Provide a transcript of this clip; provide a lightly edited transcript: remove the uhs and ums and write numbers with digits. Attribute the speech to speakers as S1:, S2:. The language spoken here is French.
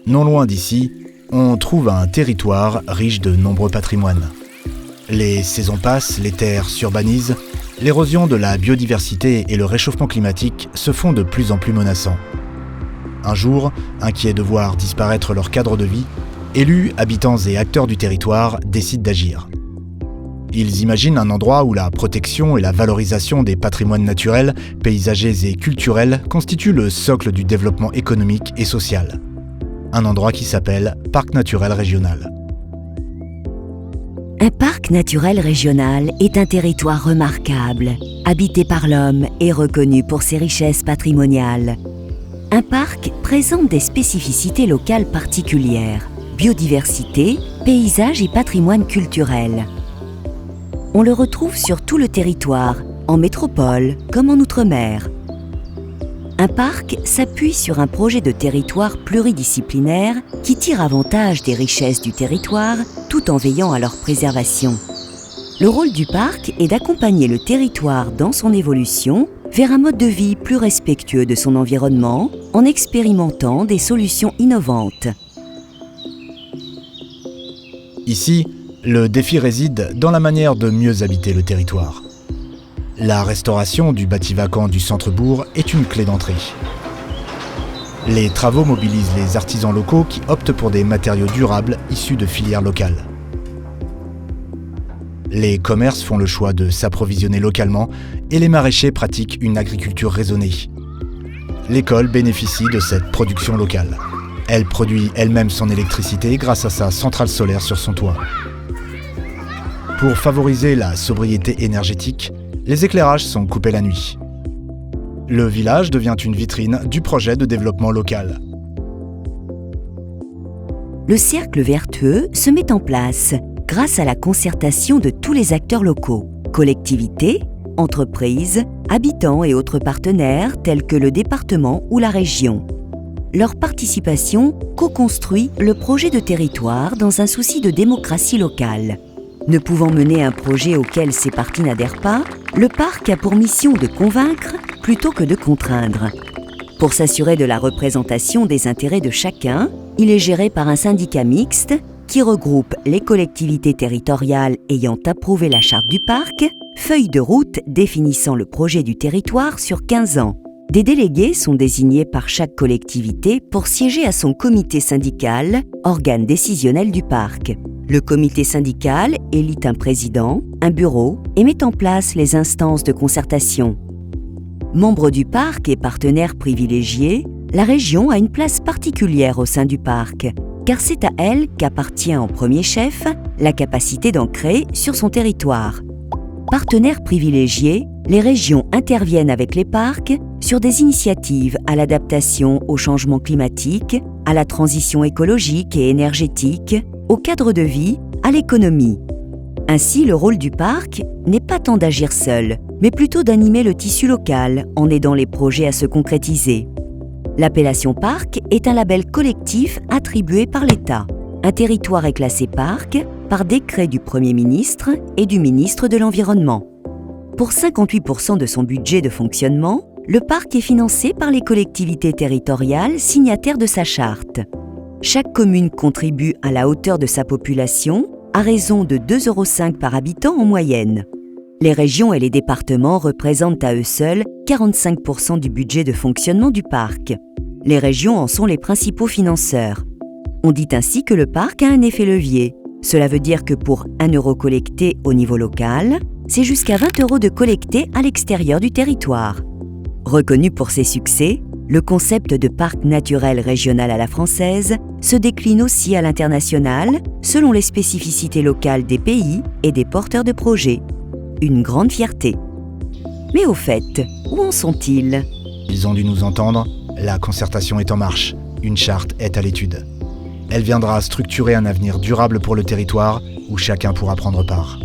S1: Non loin d'ici, on trouve un territoire riche de nombreux patrimoines. Les saisons passent, les terres s'urbanisent, l'érosion de la biodiversité et le réchauffement climatique se font de plus en plus menaçants. Un jour, inquiets de voir disparaître leur cadre de vie, élus, habitants et acteurs du territoire décident d'agir. Ils imaginent un endroit où la protection et la valorisation des patrimoines naturels, paysagers et culturels constituent le socle du développement économique et social. Un endroit qui s'appelle Parc naturel régional.
S2: Un parc naturel régional est un territoire remarquable, habité par l'homme et reconnu pour ses richesses patrimoniales. Un parc présente des spécificités locales particulières, biodiversité, paysages et patrimoine culturel. On le retrouve sur tout le territoire, en métropole comme en outre-mer. Un parc s'appuie sur un projet de territoire pluridisciplinaire qui tire avantage des richesses du territoire tout en veillant à leur préservation. Le rôle du parc est d'accompagner le territoire dans son évolution vers un mode de vie plus respectueux de son environnement en expérimentant des solutions innovantes.
S1: Ici, le défi réside dans la manière de mieux habiter le territoire. La restauration du bâti vacant du centre-bourg est une clé d'entrée. Les travaux mobilisent les artisans locaux qui optent pour des matériaux durables issus de filières locales. Les commerces font le choix de s'approvisionner localement et les maraîchers pratiquent une agriculture raisonnée. L'école bénéficie de cette production locale. Elle produit elle-même son électricité grâce à sa centrale solaire sur son toit. Pour favoriser la sobriété énergétique, les éclairages sont coupés la nuit. Le village devient une vitrine du projet de développement local.
S2: Le cercle vertueux se met en place grâce à la concertation de tous les acteurs locaux, collectivités, entreprises, habitants et autres partenaires tels que le département ou la région. Leur participation co-construit le projet de territoire dans un souci de démocratie locale. Ne pouvant mener un projet auquel ses parties n'adhèrent pas, le parc a pour mission de convaincre plutôt que de contraindre. Pour s'assurer de la représentation des intérêts de chacun, il est géré par un syndicat mixte qui regroupe les collectivités territoriales ayant approuvé la charte du parc, feuille de route définissant le projet du territoire sur 15 ans. Des délégués sont désignés par chaque collectivité pour siéger à son comité syndical, organe décisionnel du parc. Le comité syndical élit un président, un bureau et met en place les instances de concertation. Membre du parc et partenaire privilégié, la région a une place particulière au sein du parc, car c'est à elle qu'appartient en premier chef la capacité d'en créer sur son territoire. Partenaires privilégiés, les régions interviennent avec les parcs sur des initiatives à l'adaptation au changement climatique, à la transition écologique et énergétique, au cadre de vie, à l'économie. Ainsi, le rôle du parc n'est pas tant d'agir seul, mais plutôt d'animer le tissu local en aidant les projets à se concrétiser. L'appellation parc est un label collectif attribué par l'État. Un territoire est classé parc par décret du Premier ministre et du ministre de l'Environnement. Pour 58% de son budget de fonctionnement, le parc est financé par les collectivités territoriales signataires de sa charte. Chaque commune contribue à la hauteur de sa population, à raison de 2,5 € par habitant en moyenne. Les régions et les départements représentent à eux seuls 45% du budget de fonctionnement du parc. Les régions en sont les principaux financeurs. On dit ainsi que le parc a un effet levier. Cela veut dire que pour 1 € collecté au niveau local, c'est jusqu'à 20 € de collecté à l'extérieur du territoire. Reconnu pour ses succès, le concept de parc naturel régional à la française se décline aussi à l'international selon les spécificités locales des pays et des porteurs de projets. Une grande fierté. Mais au fait, où en sont-ils ?
S1: Ils ont dû nous entendre, la concertation est en marche, une charte est à l'étude. Elle viendra structurer un avenir durable pour le territoire où chacun pourra prendre part.